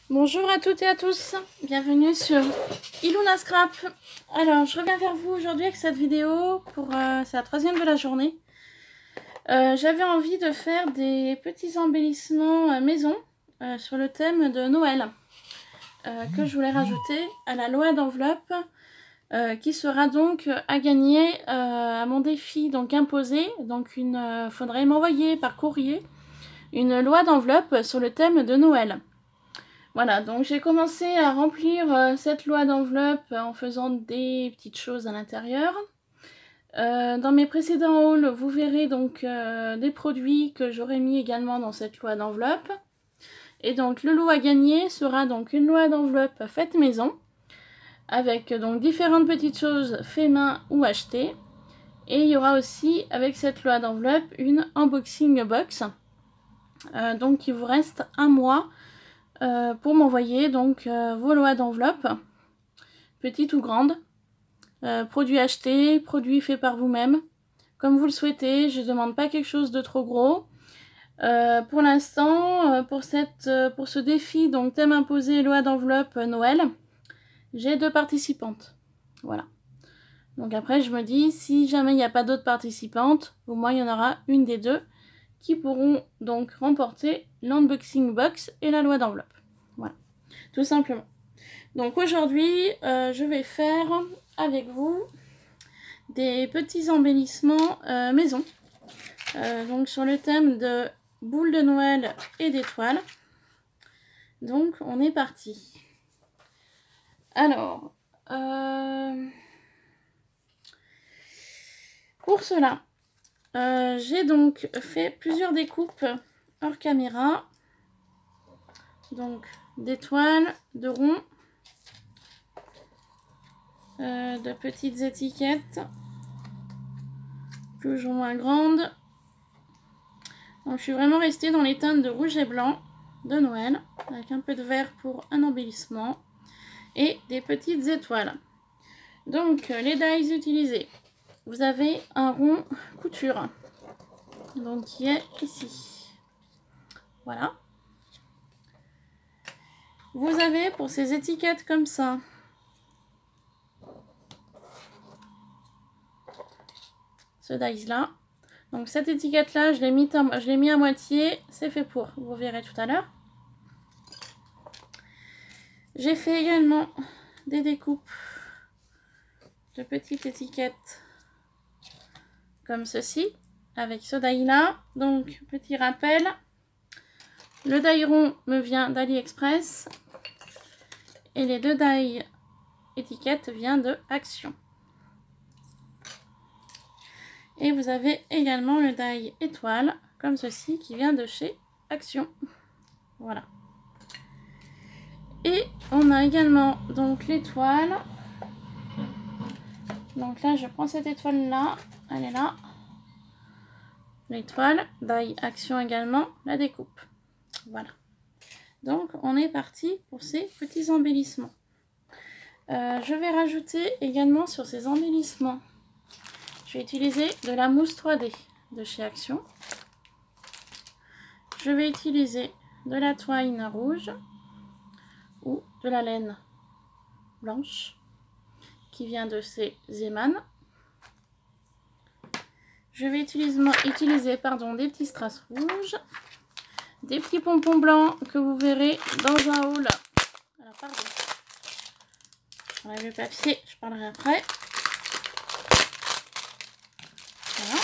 Bonjour à toutes et à tous, bienvenue sur Iluna Scrap. Alors je reviens vers vous aujourd'hui avec cette vidéo pour c'est la troisième de la journée. J'avais envie de faire des petits embellissements maison sur le thème de Noël que je voulais rajouter à la loi d'enveloppe qui sera donc à gagner à mon défi donc imposé. Donc faudrait m'envoyer par courrier une loi d'enveloppe sur le thème de Noël. Voilà, donc j'ai commencé à remplir cette loi d'enveloppe en faisant des petites choses à l'intérieur. Dans mes précédents hauls, vous verrez donc des produits que j'aurais mis également dans cette loi d'enveloppe. Et donc le lot à gagner sera donc une loi d'enveloppe faite maison, avec donc différentes petites choses faites main ou achetées. Et il y aura aussi avec cette loi d'enveloppe une unboxing box. Donc il vous reste un mois pour m'envoyer donc vos lois d'enveloppe, petites ou grandes, produits achetés, produits faits par vous-même, comme vous le souhaitez. Je ne demande pas quelque chose de trop gros. Pour l'instant, pour ce défi, donc thème imposé, loi d'enveloppe Noël, j'ai 2 participantes. Voilà. Donc après, je me dis, si jamais il n'y a pas d'autres participantes, au moins il y en aura une des 2 qui pourront donc remporter l'unboxing box et la loi d'enveloppe. Voilà, tout simplement. Donc aujourd'hui, je vais faire avec vous des petits embellissements maison. Donc sur le thème de boules de Noël et d'étoiles. Donc on est parti. Alors, pour cela, j'ai donc fait plusieurs découpes hors caméra. Donc d'étoiles, de ronds, de petites étiquettes, plus ou moins grandes. Donc je suis vraiment restée dans les teintes de rouge et blanc de Noël, avec un peu de vert pour un embellissement, et des petites étoiles. Donc les dies utilisés, vous avez un rond couture, donc qui est ici. Voilà. Vous avez pour ces étiquettes comme ça, ce dies là. Donc cette étiquette là, je l'ai mis à moitié, c'est fait pour, vous verrez tout à l'heure. J'ai fait également des découpes de petites étiquettes comme ceci, avec ce die là. Donc petit rappel, le die rond me vient d'AliExpress et les 2 die étiquettes viennent de Action. Et vous avez également le die étoile comme ceci qui vient de chez Action. Voilà. Et on a également donc l'étoile. Donc là je prends cette étoile là, elle est là. L'étoile, die Action également, la découpe. Voilà. Donc on est parti pour ces petits embellissements. Je vais rajouter également sur ces embellissements, je vais utiliser de la mousse 3D de chez Action. Je vais utiliser de la twine rouge ou de la laine blanche qui vient de chez Zeman. Je vais utiliser des petits strass rouges, des petits pompons blancs que vous verrez dans un haul. Alors pardon, j'enlève le papier, je parlerai après. Voilà.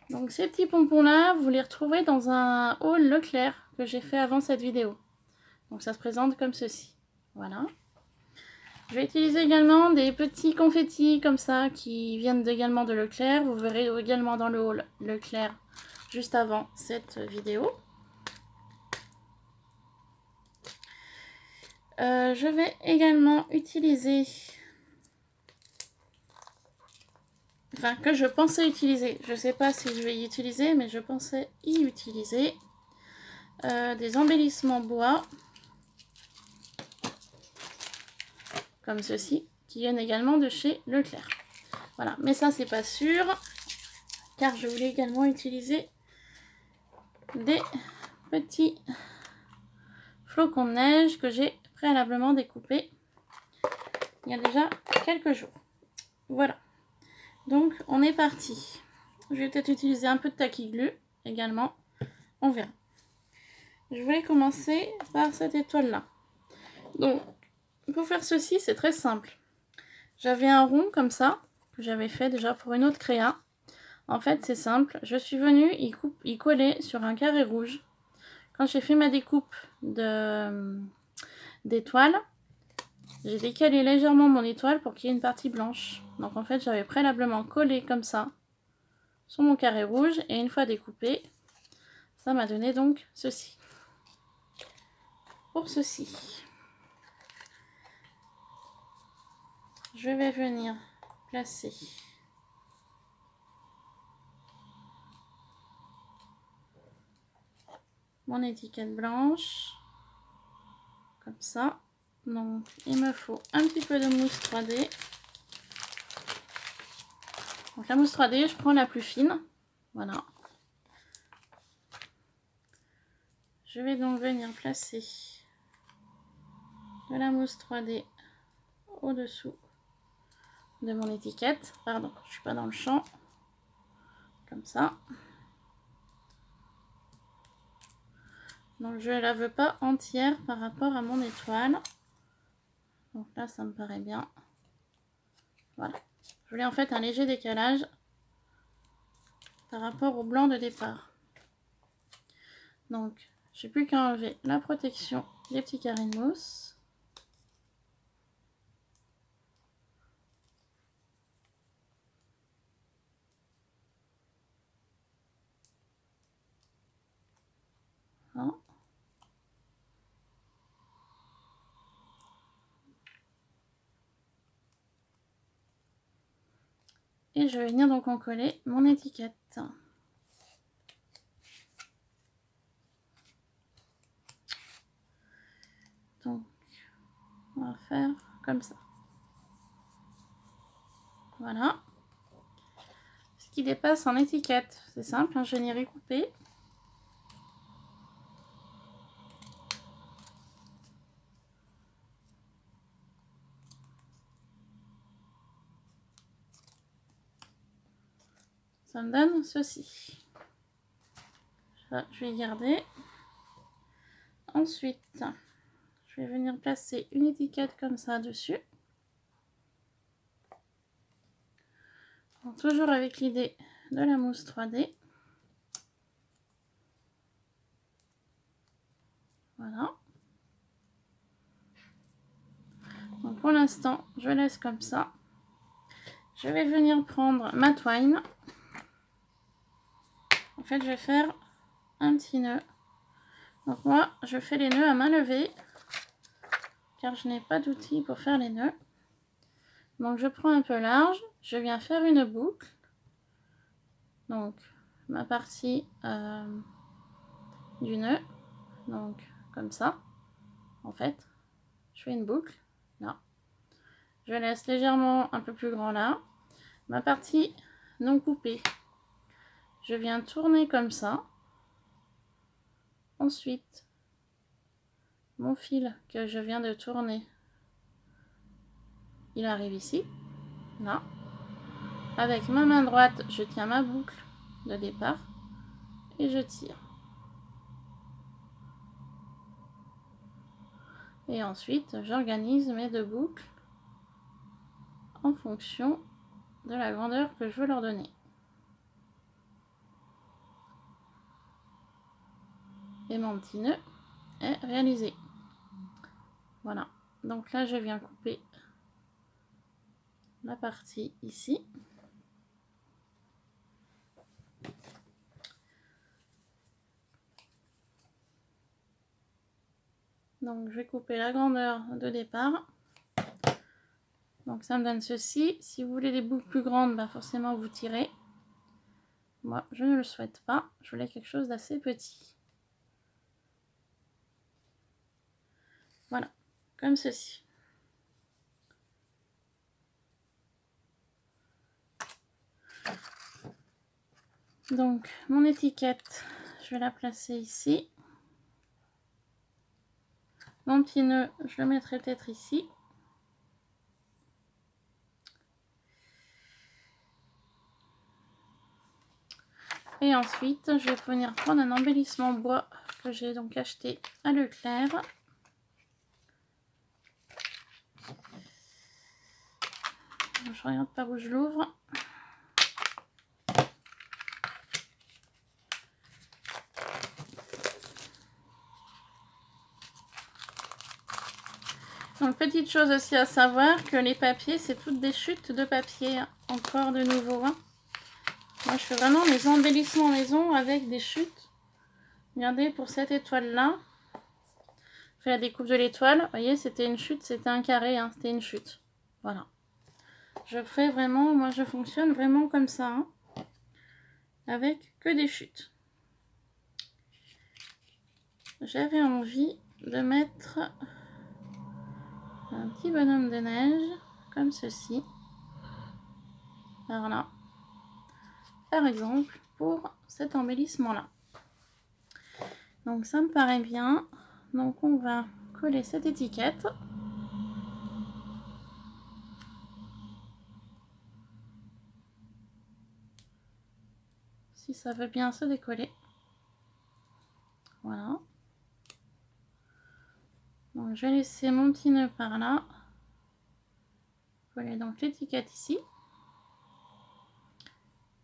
Donc ces petits pompons là, vous les retrouverez dans un haul Leclerc que j'ai fait avant cette vidéo. Donc ça se présente comme ceci. Voilà. Je vais utiliser également des petits confettis comme ça qui viennent également de Leclerc. Vous verrez également dans le haul Leclerc juste avant cette vidéo. Je vais également utiliser, enfin que je pensais utiliser, je ne sais pas si je vais y utiliser, mais je pensais y utiliser des embellissements bois comme ceci qui viennent également de chez Leclerc. Voilà, mais ça c'est pas sûr car je voulais également utiliser des petits flocons de neige que j'ai préalablement découpés il y a déjà quelques jours. Voilà. Donc on est parti. Je vais peut-être utiliser un peu de taquiglu également. On verra. Je voulais commencer par cette étoile-là. Donc pour faire ceci, c'est très simple. J'avais un rond comme ça, que j'avais fait déjà pour une autre créa. En fait, c'est simple. Je suis venue y coller sur un carré rouge. Quand j'ai fait ma découpe d'étoile, j'ai décalé légèrement mon étoile pour qu'il y ait une partie blanche. Donc en fait, j'avais préalablement collé comme ça sur mon carré rouge. Et une fois découpé, ça m'a donné donc ceci. Pour ceci, je vais venir placer mon étiquette blanche comme ça. Donc il me faut un petit peu de mousse 3D. Donc la mousse 3D, je prends la plus fine. Voilà. Je vais donc venir placer de la mousse 3D au-dessous de mon étiquette. Pardon, je suis pas dans le champ. Comme ça. Donc je la veux pas entière par rapport à mon étoile. Donc là ça me paraît bien. Voilà. Je voulais en fait un léger décalage par rapport au blanc de départ. Donc j'ai plus qu'à enlever la protection des petits carrés de mousse. Voilà. Et je vais venir donc en coller mon étiquette. Donc, on va faire comme ça. Voilà. Ce qui dépasse en étiquette, c'est simple, hein, je vais venir y couper. Ça me donne ceci. Ça, je vais garder. Ensuite, je vais venir placer une étiquette comme ça dessus. Donc, toujours avec l'idée de la mousse 3D. Voilà. Donc pour l'instant, je laisse comme ça. Je vais venir prendre ma twine. En fait, je vais faire un petit nœud. Donc moi, je fais les nœuds à main levée, car je n'ai pas d'outils pour faire les nœuds. Donc je prends un peu large, je viens faire une boucle. Donc ma partie du nœud, donc comme ça. En fait, je fais une boucle là. Je laisse légèrement un peu plus grand là. Ma partie non coupée, je viens tourner comme ça. Ensuite, mon fil que je viens de tourner, il arrive ici, là. Avec ma main droite, je tiens ma boucle de départ et je tire. Et ensuite, j'organise mes deux boucles en fonction de la grandeur que je veux leur donner. Et mon petit nœud est réalisé. Voilà. Donc là, je viens couper la partie ici. Donc je vais couper la grandeur de départ. Donc ça me donne ceci. Si vous voulez des boucles plus grandes, bah forcément vous tirez. Moi, je ne le souhaite pas. Je voulais quelque chose d'assez petit. Voilà, comme ceci. Donc, mon étiquette, je vais la placer ici. Mon petit nœud, je le mettrai peut-être ici. Et ensuite, je vais venir prendre un embellissement bois que j'ai donc acheté à Leclerc. Je regarde par où je l'ouvre. Donc petite chose aussi à savoir que les papiers, c'est toutes des chutes de papier, hein. Encore de nouveau. Hein. Moi, je fais vraiment mes embellissements maison avec des chutes. Regardez, pour cette étoile-là, je fais la découpe de l'étoile. Vous voyez, c'était une chute, c'était un carré, hein, c'était une chute. Voilà. Je fais vraiment, moi je fonctionne vraiment comme ça, hein, avec que des chutes. J'avais envie de mettre un petit bonhomme de neige, comme ceci. Voilà. Par exemple, pour cet embellissement-là. Donc ça me paraît bien. Donc on va coller cette étiquette. Si ça veut bien se décoller. Voilà. Donc je vais laisser mon petit nœud par là. Coller donc l'étiquette ici.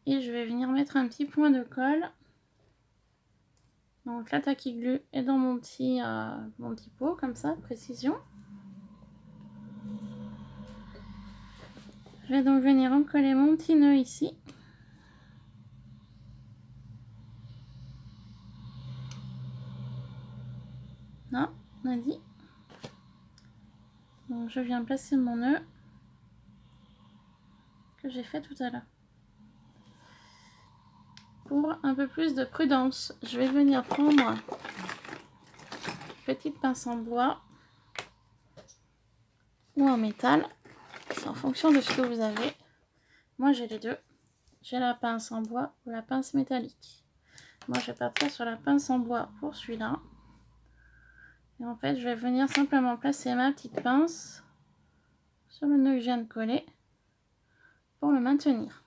Et je vais venir mettre un petit point de colle. Donc la tacky glue est dans mon petit pot, comme ça, précision. Je vais donc venir en coller mon petit nœud ici. Là, on a dit. Donc je viens placer mon nœud que j'ai fait tout à l'heure. Pour un peu plus de prudence, je vais venir prendre une petite pince en bois ou en métal. C'est en fonction de ce que vous avez. Moi j'ai les deux. J'ai la pince en bois ou la pince métallique. Moi je vais partir sur la pince en bois pour celui-là. Et en fait je vais venir simplement placer ma petite pince sur le nœud que je viens de coller pour le maintenir.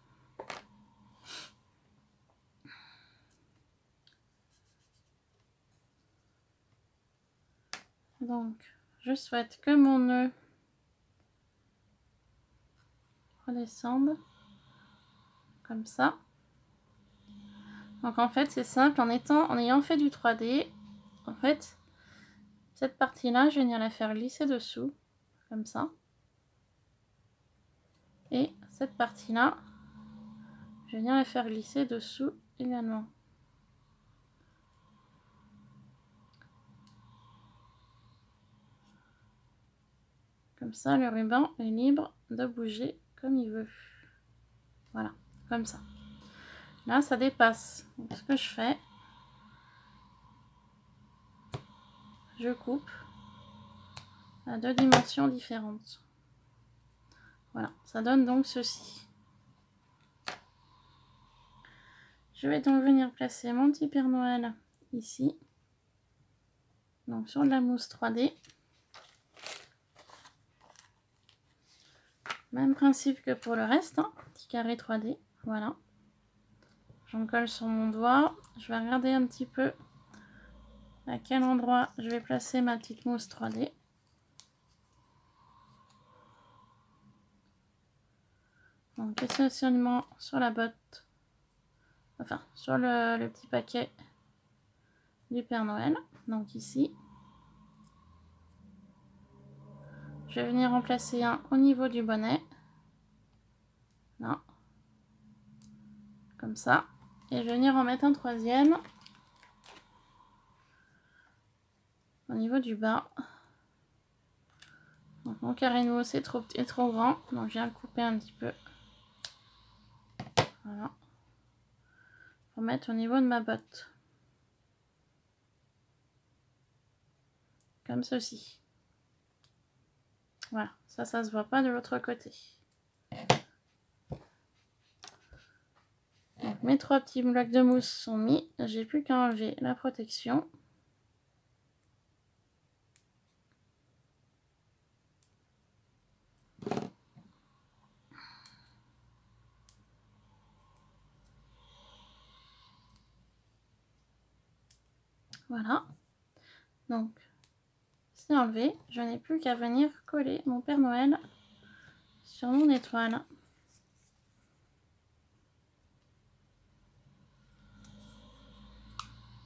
Donc je souhaite que mon nœud redescende comme ça. Donc en fait c'est simple, en ayant fait du 3D, en fait cette partie là je vais venir la faire glisser dessous comme ça, et cette partie là je vais venir la faire glisser dessous également. Comme ça le ruban est libre de bouger comme il veut. Voilà, comme ça. Là ça dépasse. Donc ce que je fais, je coupe à 2 dimensions différentes. Voilà, ça donne donc ceci. Je vais donc venir placer mon petit Père Noël ici, donc sur de la mousse 3D. Même principe que pour le reste, hein, petit carré 3D, voilà. J'en colle sur mon doigt. Je vais regarder un petit peu à quel endroit je vais placer ma petite mousse 3D. Donc essentiellement sur la botte, enfin sur le petit paquet du Père Noël, donc ici. Je vais venir en placer un au niveau du bonnet, là, comme ça. Et je vais venir en mettre un troisième au niveau du bas. Donc mon carré de mousse est trop grand, donc je viens le couper un petit peu. Voilà. Pour mettre au niveau de ma botte. Comme ceci. Voilà, ça se voit pas de l'autre côté. Donc, mes 3 petits blocs de mousse sont mis. J'ai plus qu'à enlever la protection. Voilà. Donc, c'est enlevé. Je n'ai plus qu'à venir coller mon Père Noël sur mon étoile.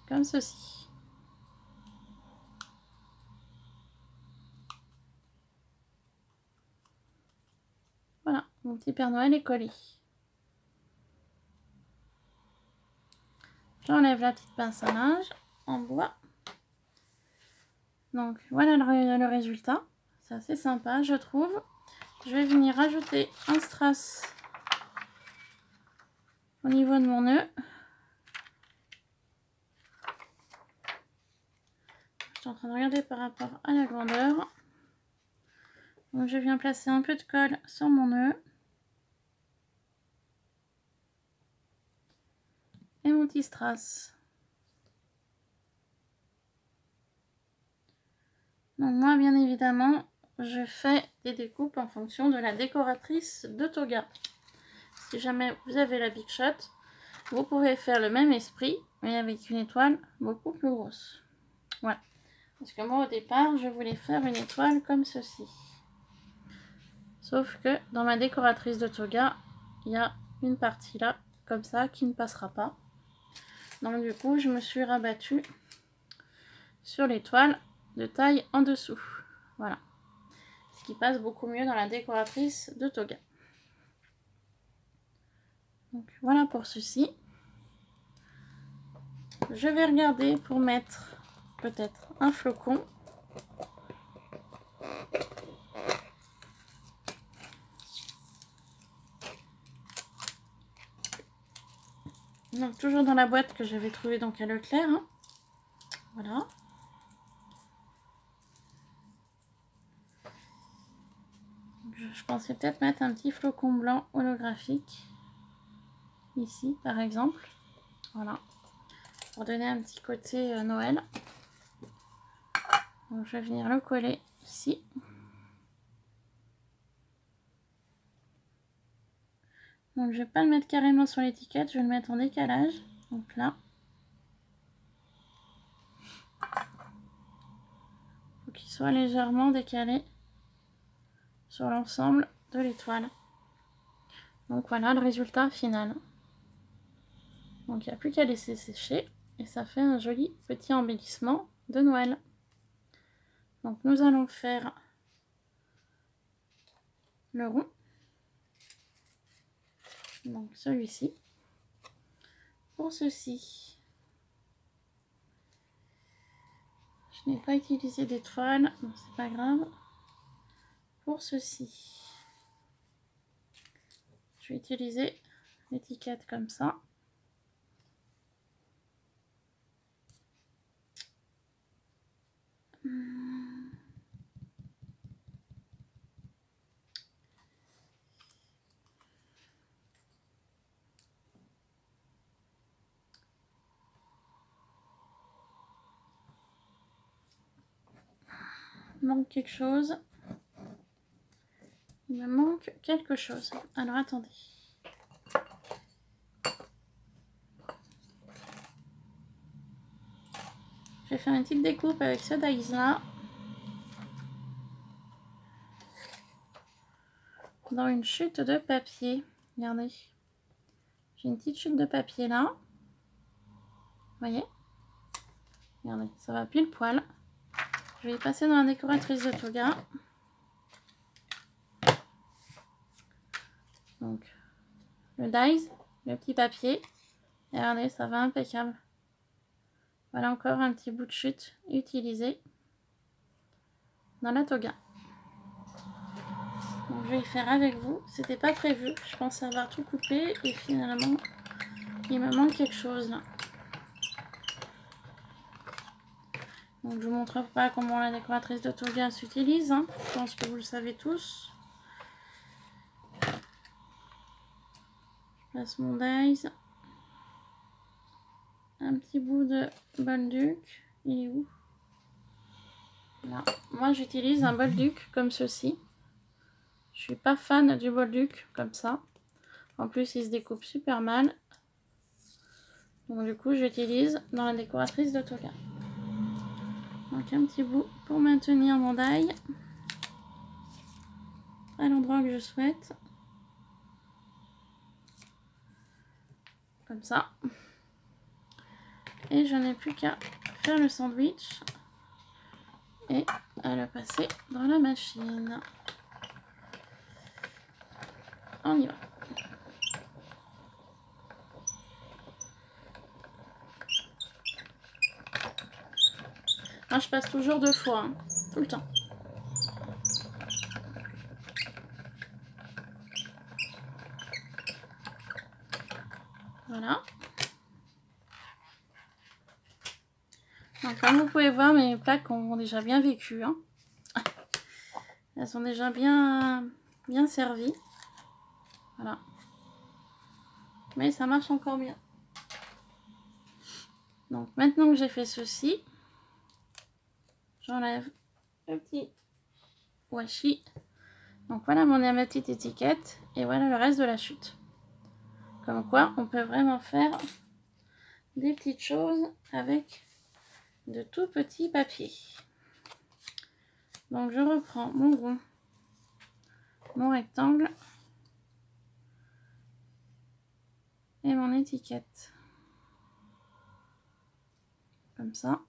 Comme ceci. Voilà, mon petit Père Noël est collé. J'enlève la petite pince à linge en bois. Donc voilà le résultat. C'est assez sympa, je trouve. Je vais venir rajouter un strass au niveau de mon nœud. Je suis en train de regarder par rapport à la grandeur. Donc je viens placer un peu de colle sur mon nœud. Et mon petit strass. Donc moi, bien évidemment, je fais des découpes en fonction de la décoratrice de toga. Si jamais vous avez la Big Shot, vous pouvez faire le même esprit, mais avec une étoile beaucoup plus grosse. Voilà. Parce que moi, au départ, je voulais faire une étoile comme ceci. Sauf que dans ma décoratrice de toga, il y a une partie là, comme ça, qui ne passera pas. Donc du coup, je me suis rabattue sur l'étoile de taille en dessous. Voilà. Ce qui passe beaucoup mieux dans la décoratrice de toga. Donc voilà pour ceci. Je vais regarder pour mettre peut-être un flocon. Donc toujours dans la boîte que j'avais trouvée donc à Leclerc. Hein. Voilà. Je pensais peut-être mettre un petit flocon blanc holographique. Ici par exemple. Voilà. Pour donner un petit côté Noël. Donc je vais venir le coller ici. Donc je vais pas le mettre carrément sur l'étiquette, je vais le mettre en décalage. Donc là. Faut qu'il soit légèrement décalé sur l'ensemble de l'étoile. Donc voilà le résultat final. Donc il n'y a plus qu'à laisser sécher et ça fait un joli petit embellissement de Noël. Donc nous allons faire le rond. Donc celui-ci. Pour ceci, je n'ai pas utilisé d'étoile, donc c'est pas grave. Pour ceci, je vais utiliser l'étiquette comme ça. Il manque quelque chose. Il me manque quelque chose. Alors attendez. Je vais faire une petite découpe avec ce dies là. Dans une chute de papier. Regardez. J'ai une petite chute de papier là. Vous voyez? Regardez, ça va pile poil. Je vais y passer dans la décoratrice de toga. Donc, le dies, le petit papier. Et regardez, ça va impeccable. Voilà encore un petit bout de chute utilisé dans la toga. Donc, je vais y faire avec vous. C'était pas prévu. Je pensais avoir tout coupé et finalement, il me manque quelque chose là. Donc, je vous montre pas comment la décoratrice de toga s'utilise. Hein. Je pense que vous le savez tous. Je place mon dies. Un petit bout de bolduc. Il est où? Là. Moi, j'utilise un bolduc comme ceci. Je suis pas fan du bolduc comme ça. En plus, il se découpe super mal. Donc, du coup, j'utilise dans la décoratrice de toga. Donc un petit bout pour maintenir mon die à l'endroit que je souhaite. Comme ça. Et je n'ai plus qu'à faire le sandwich et à le passer dans la machine. On y va. Moi, je passe toujours 2 fois, hein, tout le temps. Voilà. Donc, comme vous pouvez voir, mes plaques ont déjà bien vécu. Hein. Elles sont déjà bien servies. Voilà. Mais ça marche encore bien. Donc, maintenant que j'ai fait ceci, j'enlève le petit washi. Donc, voilà ma petite étiquette. Et voilà le reste de la chute. Comme quoi, on peut vraiment faire des petites choses avec de tout petits papiers. Donc je reprends mon rond, mon rectangle et mon étiquette. Comme ça.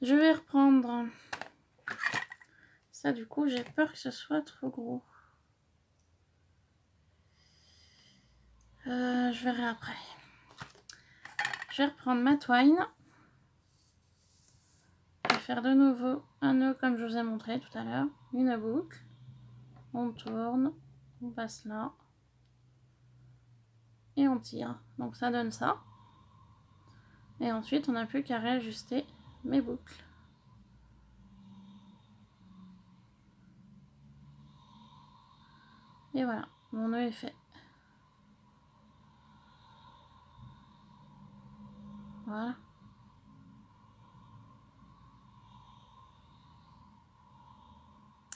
Je vais reprendre ça, du coup j'ai peur que ce soit trop gros. Je verrai après. Je vais reprendre ma twine. Je vais faire de nouveau un nœud comme je vous ai montré tout à l'heure. Une boucle. On tourne. On passe là. Et on tire. Donc ça donne ça. Et ensuite on n'a plus qu'à réajuster mes boucles. Et voilà, mon nœud est fait. Voilà.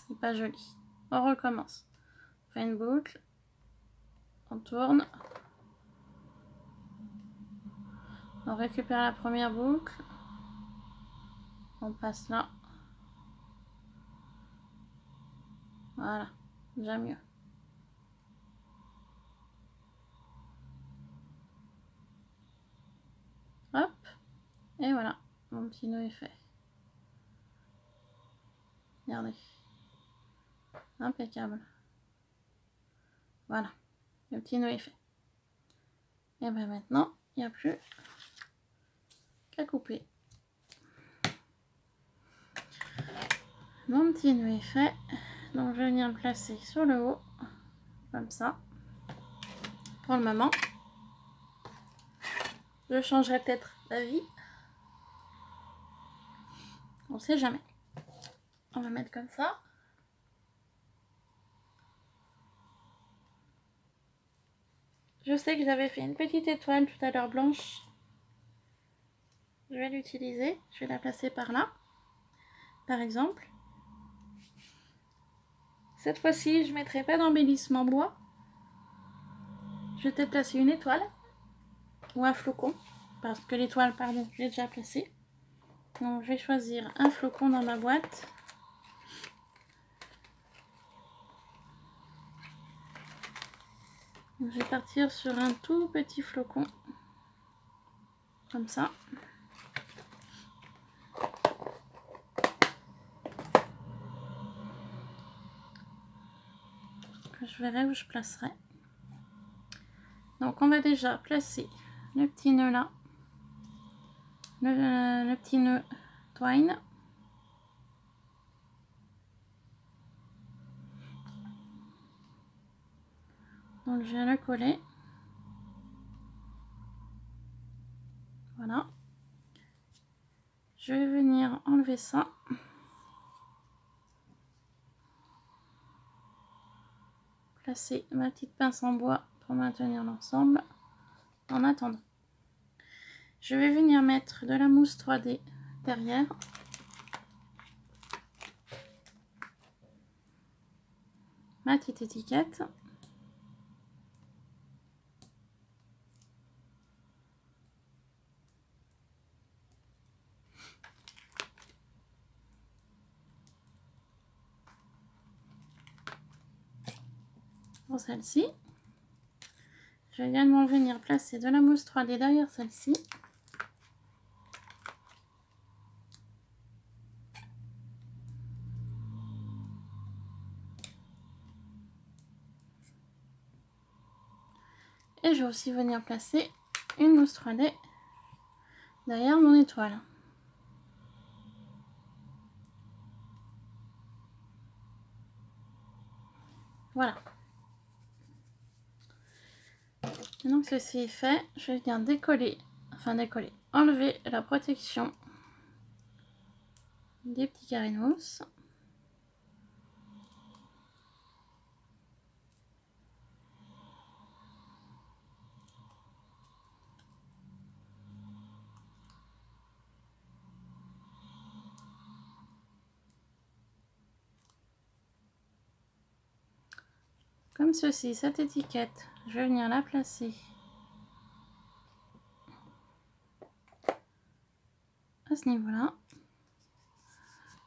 C'est pas joli. On recommence. On fait une boucle. On tourne. On récupère la première boucle. On passe là. Voilà, déjà mieux. Hop. Et voilà, mon petit nœud est fait. Regardez. Impeccable. Voilà, le petit nœud est fait. Et bien maintenant, il n'y a plus qu'à couper. Mon petit nœud est fait. Donc je vais venir le placer sur le haut. Comme ça. Pour le moment. Je changerai peut-être d'avis. On sait jamais. On va mettre comme ça. Je sais que j'avais fait une petite étoile tout à l'heure blanche. Je vais l'utiliser. Je vais la placer par là. Par exemple. Cette fois-ci, je ne mettrai pas d'embellissement bois. Je vais peut-être placer une étoile. Ou un flocon. Parce que l'étoile, pardon, je l'ai déjà placée. Donc je vais choisir un flocon dans ma boîte. Donc, je vais partir sur un tout petit flocon. Comme ça. Que je verrai où je placerai. Donc on va déjà placer le petit nœud là. Le petit nœud twine. Donc je viens le coller. Voilà. Je vais venir enlever ça. Placer ma petite pince en bois pour maintenir l'ensemble. En attendant, je vais venir mettre de la mousse 3D derrière. Ma petite étiquette. sur celle-ci. Je vais également venir placer de la mousse 3D derrière celle-ci. Et je vais aussi venir placer une mousse 3D derrière mon étoile. Voilà. Maintenant que ceci est fait, je vais venir enlever la protection des petits carrés de mousse. Comme ceci, cette étiquette, je vais venir la placer à ce niveau-là.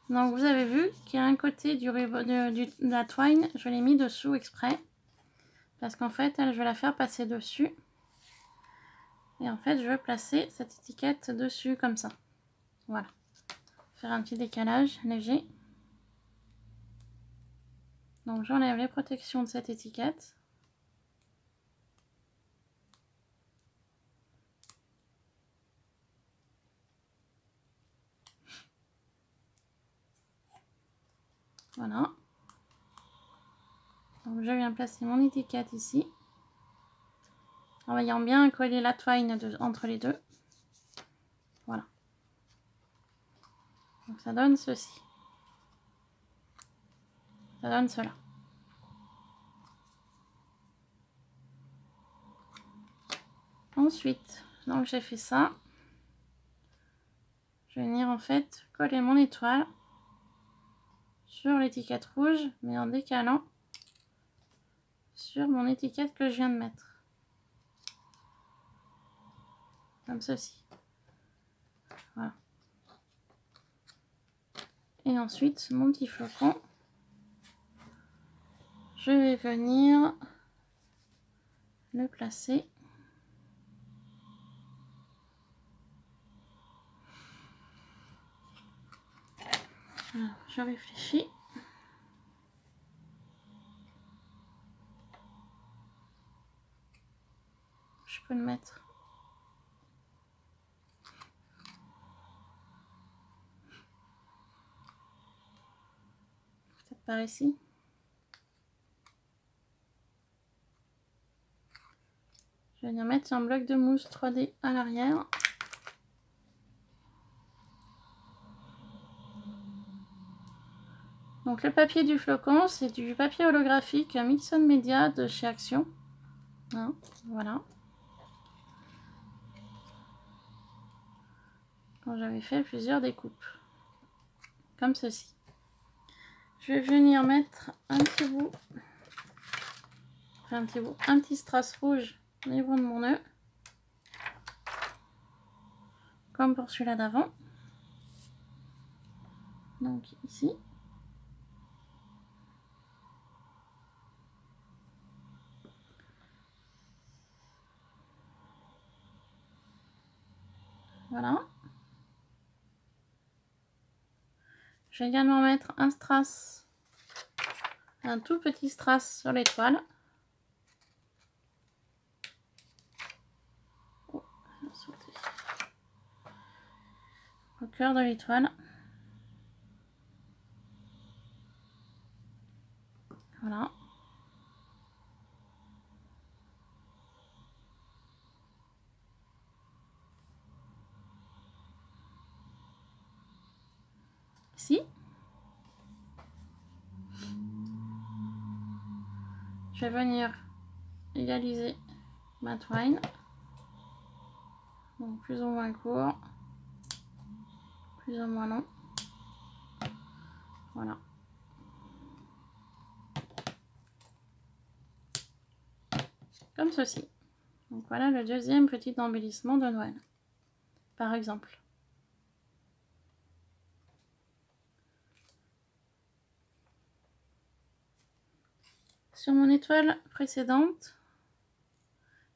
Donc vous avez vu qu'il y a un côté du ruban de la twine, je l'ai mis dessous exprès. Parce qu'en fait, elle, je vais la faire passer dessus. Et en fait, je vais placer cette étiquette dessus comme ça. Voilà. Faire un petit décalage léger. Donc j'enlève les protections de cette étiquette. Voilà. Donc je viens placer mon étiquette ici. En voyant bien coller la twine entre les deux. Voilà. Donc ça donne ceci. Ça donne cela. Ensuite, donc j'ai fait ça. Je vais venir en fait coller mon étoile sur l'étiquette rouge, mais en décalant sur mon étiquette que je viens de mettre. Comme ceci. Voilà. Et ensuite, mon petit flocon, je vais venir le placer. Alors, je réfléchis. Je peux le mettre. Peut-être par ici. Je vais venir mettre un bloc de mousse 3D à l'arrière. Donc le papier du flocon, c'est du papier holographique Mixon Media de chez Action. Hein, voilà. Donc j'avais fait plusieurs découpes. Comme ceci. Je vais venir mettre un petit bout, un petit strass rouge au niveau de mon nœud. Comme pour celui-là d'avant. Donc ici. Voilà. Je vais également mettre un strass, un tout petit strass sur l'étoile. Oh, au cœur de l'étoile. Voilà. Ici. Je vais venir égaliser ma twine. Donc plus ou moins court. Plus ou moins long. Voilà. Comme ceci. Donc voilà le deuxième petit embellissement de Noël. Par exemple. sur mon étoile précédente,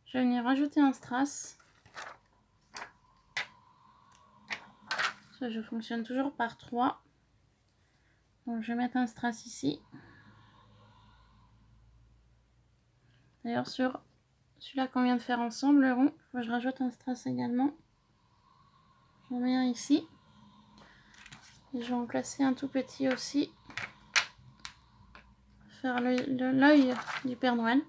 je vais venir rajouter un strass. Ça, je fonctionne toujours par 3. Donc je vais mettre un strass ici. D'ailleurs sur celui-là qu'on vient de faire ensemble, le rond, il faut que je rajoute un strass également. J'en mets un ici. Et je vais en placer un tout petit aussi. Faire l'œil du Père Noël.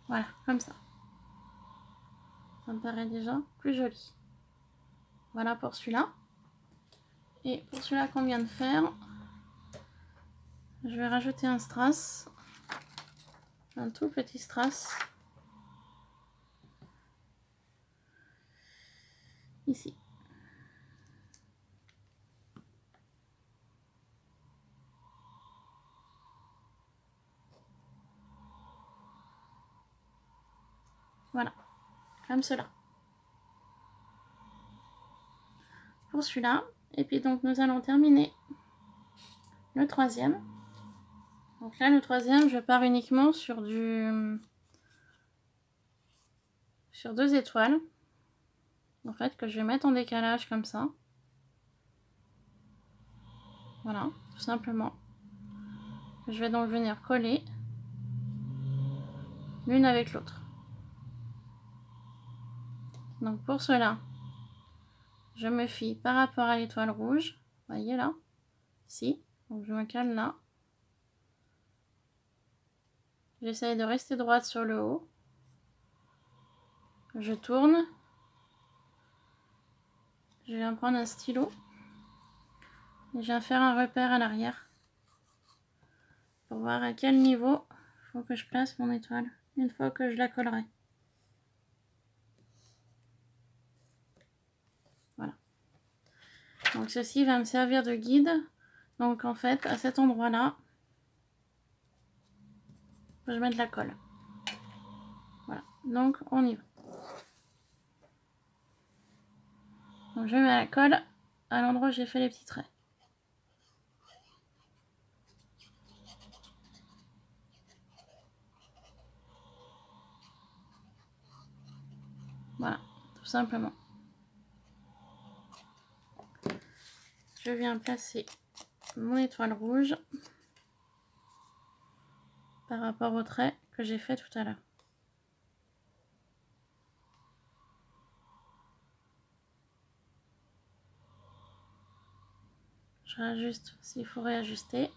Voilà, comme ça. Ça me paraît déjà plus joli. Voilà pour celui-là. Et pour celui-là qu'on vient de faire, je vais rajouter un strass. Un tout petit strass. Ici. Voilà, comme cela. Pour celui-là. Et puis donc nous allons terminer le troisième. Donc là le troisième, je pars uniquement sur deux étoiles. En fait, que je vais mettre en décalage comme ça. Voilà, tout simplement. Je vais donc venir coller l'une avec l'autre. Donc pour cela, je me fie par rapport à l'étoile rouge. Vous voyez là, ici. Donc je me cale là. J'essaye de rester droite sur le haut. Je tourne. Je viens prendre un stylo. Et je viens faire un repère à l'arrière. Pour voir à quel niveau il faut que je place mon étoile. Une fois que je la collerai. Voilà. Donc ceci va me servir de guide. Donc en fait, à cet endroit-là, je mets de la colle. Voilà. Donc on y va. Donc je mets la colle à l'endroit où j'ai fait les petits traits. Voilà, tout simplement. Je viens placer mon étoile rouge par rapport au trait que j'ai fait tout à l'heure. Je réajuste s'il faut réajuster.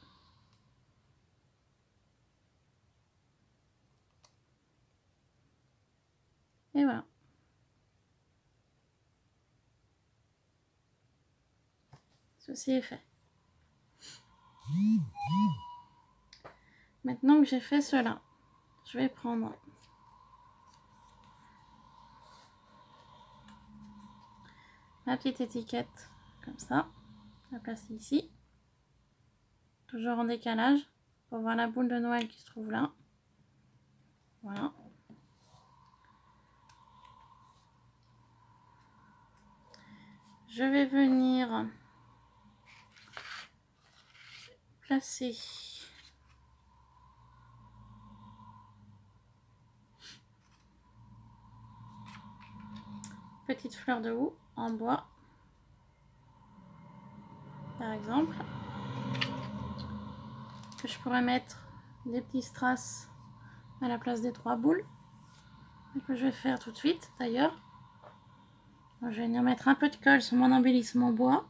Et voilà. Ceci est fait. Maintenant que j'ai fait cela, je vais prendre ma petite étiquette comme ça, la placer ici, toujours en décalage pour voir la boule de Noël qui se trouve là. Voilà. Je vais venir placer petite fleur de houx en bois, par exemple, que je pourrais mettre des petits strass à la place des 3 boules, et que je vais faire tout de suite d'ailleurs. Je vais venir mettre un peu de colle sur mon embellissement bois.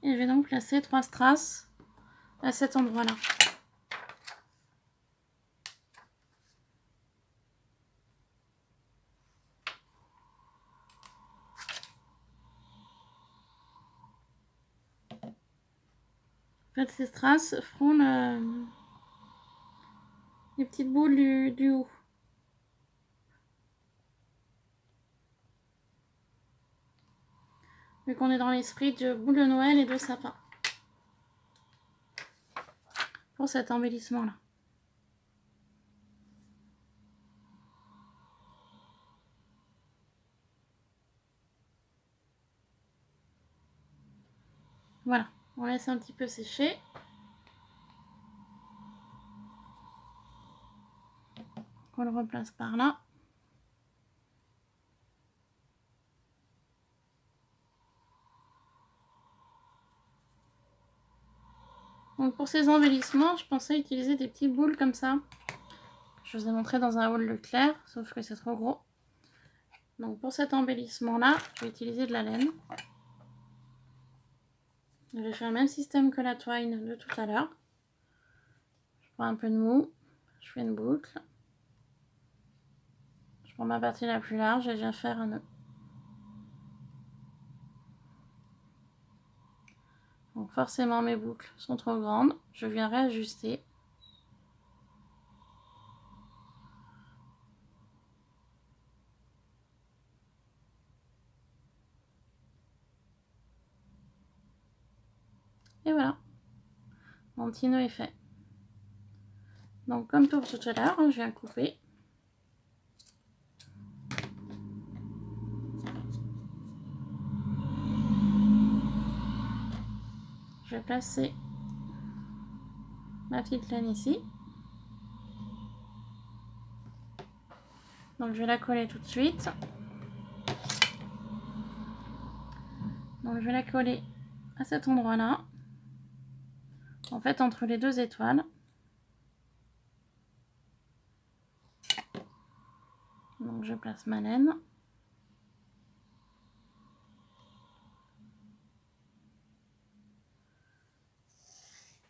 Et je vais donc placer 3 strass à cet endroit-là. En fait, ces strass feront les petites boules du haut. Vu qu'on est dans l'esprit de boule de Noël et de sapin. pour cet embellissement là. Voilà, on laisse un petit peu sécher. On le replace par là. Donc pour ces embellissements, je pensais utiliser des petites boules comme ça. Je vous ai montré dans un haul Leclerc, sauf que c'est trop gros. Donc pour cet embellissement là, je vais utiliser de la laine. Je vais faire le même système que la twine de tout à l'heure. Je prends un peu de mou, je fais une boucle. Je prends ma partie la plus large et je viens faire un nœud. Donc forcément mes boucles sont trop grandes, je viens réajuster. Et voilà, mon petit nœud est fait. Donc comme pour tout à l'heure, je viens couper. Je vais placer ma petite laine ici. Donc je vais la coller tout de suite. Donc je vais la coller à cet endroit-là. En fait, entre les deux étoiles. Donc je place ma laine.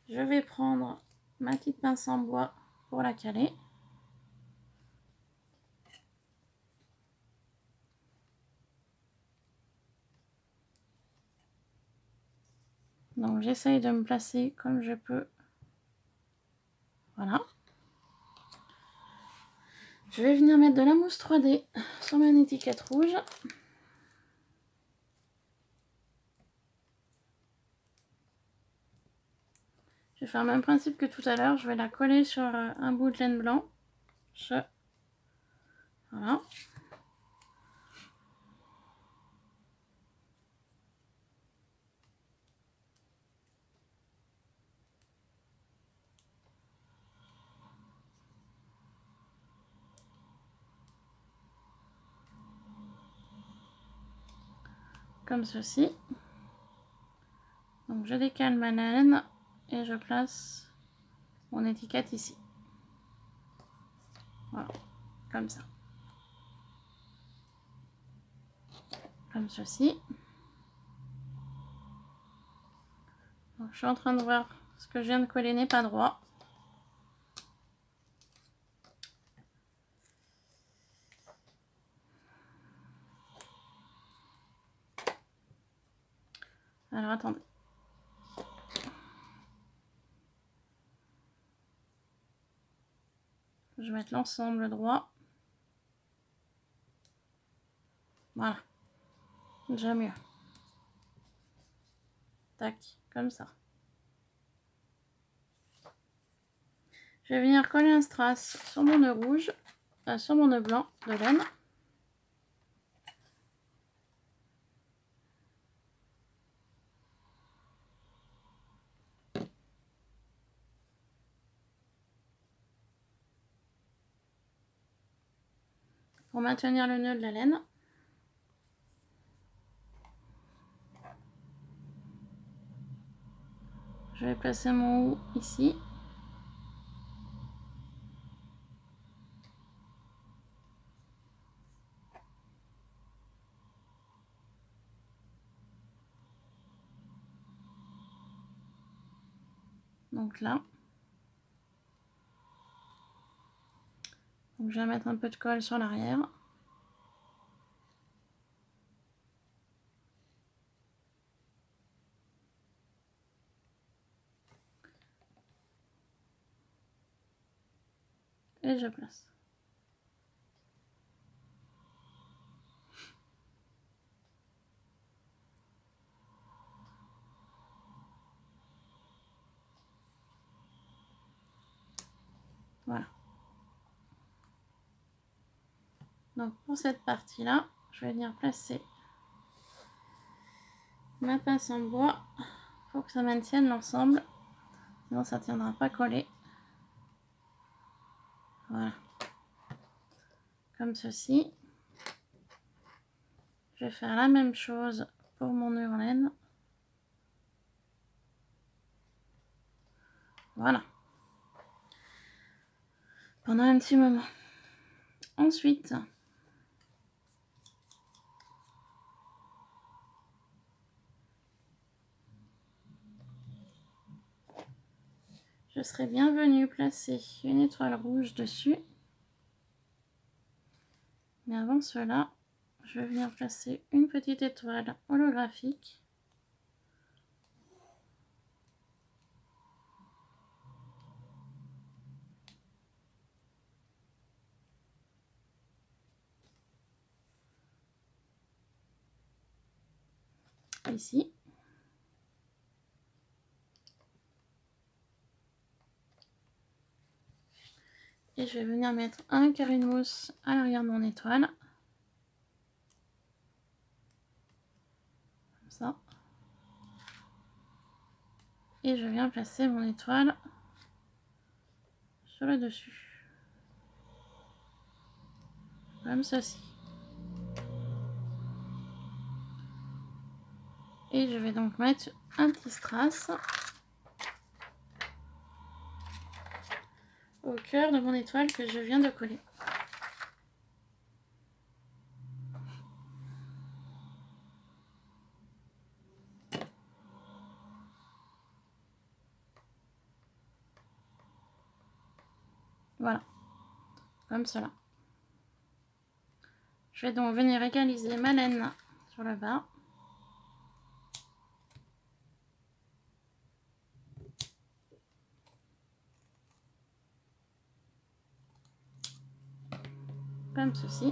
Je vais prendre ma petite pince en bois pour la caler. Donc j'essaye de me placer comme je peux. Voilà. Je vais venir mettre de la mousse 3D sur mon étiquette rouge. Je vais faire le même principe que tout à l'heure. Je vais la coller sur un bout de laine blanc. Voilà. Comme ceci. Donc je décale ma laine et je place mon étiquette ici. Voilà, comme ça. Comme ceci. Donc, je suis en train de voir ce que je viens de coller n'est pas droit. Alors attendez. Je vais mettre l'ensemble droit. Voilà. Déjà mieux. Tac, comme ça. Je vais venir coller un strass sur mon nœud rouge, sur mon nœud blanc de laine. Pour maintenir le nœud de la laine. Je vais placer mon haut ici. Donc là. Donc je vais mettre un peu de colle sur l'arrière. Et je place. Voilà. Donc pour cette partie-là, je vais venir placer ma pince en bois pour que ça maintienne l'ensemble, sinon ça ne tiendra pas collé. Voilà. Comme ceci. Je vais faire la même chose pour mon nœud en laine. Voilà. Pendant un petit moment. Ensuite, je serais bienvenue placer une étoile rouge dessus. Mais avant cela, je vais venir placer une petite étoile holographique. Ici. Et je vais venir mettre un carré de mousse à l'arrière de mon étoile. Comme ça. Et je viens placer mon étoile sur le dessus. Comme ceci. Et je vais donc mettre un petit strass au cœur de mon étoile que je viens de coller. Voilà, comme cela. Je vais donc venir égaliser ma laine sur le bas. Comme ceci.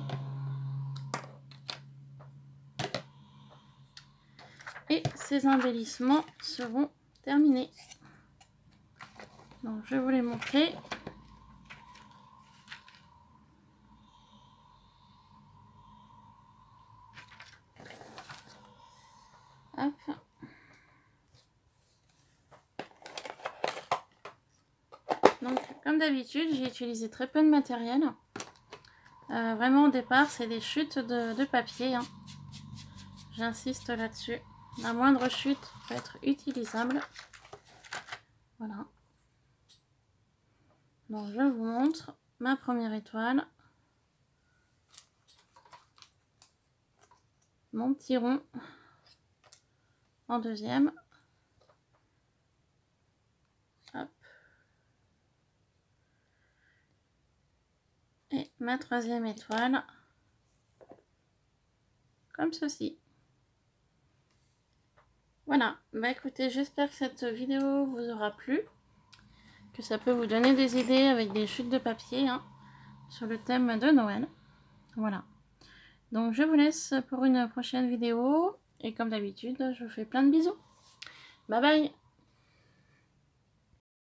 Et ces embellissements seront terminés. Donc je vais vous les montrer. Hop. Donc comme d'habitude, j'ai utilisé très peu de matériel. Vraiment au départ, c'est des chutes de papier. Hein. J'insiste là-dessus. La moindre chute peut être utilisable. Voilà. Donc je vous montre ma première étoile. Mon petit rond en deuxième. Hop. Et ma troisième étoile. Comme ceci. Voilà, bah écoutez, j'espère que cette vidéo vous aura plu, que ça peut vous donner des idées avec des chutes de papier hein, sur le thème de Noël. Voilà, donc je vous laisse pour une prochaine vidéo, et comme d'habitude, je vous fais plein de bisous. Bye bye.